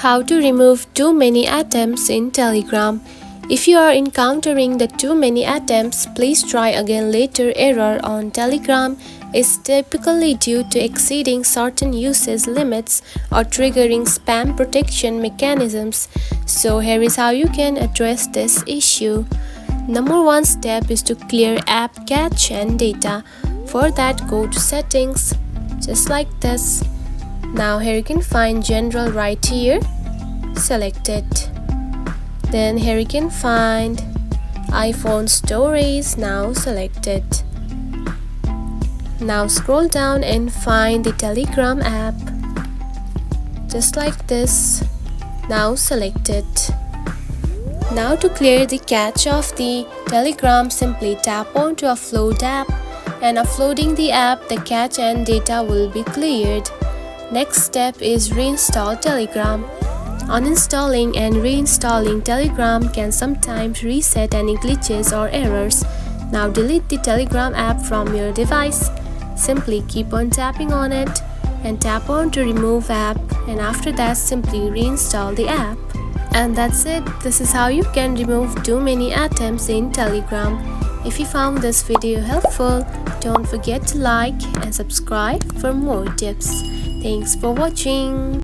How to remove too many attempts in Telegram. If you are encountering the too many attempts, please try again later. Error on Telegram is typically due to exceeding certain usage limits or triggering spam protection mechanisms. So here is how you can address this issue. Number one step is to clear app cache and data. For that, go to settings, just like this. Now here you can find general right here, select it. Then here you can find iPhone storage, now select it. Now scroll down and find the Telegram app, just like this. Now select it. Now to clear the cache of the Telegram, simply tap on to upload app, and uploading the app, the cache and data will be cleared. Next step is reinstall Telegram. Uninstalling and reinstalling Telegram can sometimes reset any glitches or errors. Now delete the Telegram app from your device. Simply keep on tapping on it and tap on to remove app, and after that simply reinstall the app. And that's it. This is how you can remove too many attempts in Telegram. If you found this video helpful, don't forget to like and subscribe for more tips. Thanks for watching.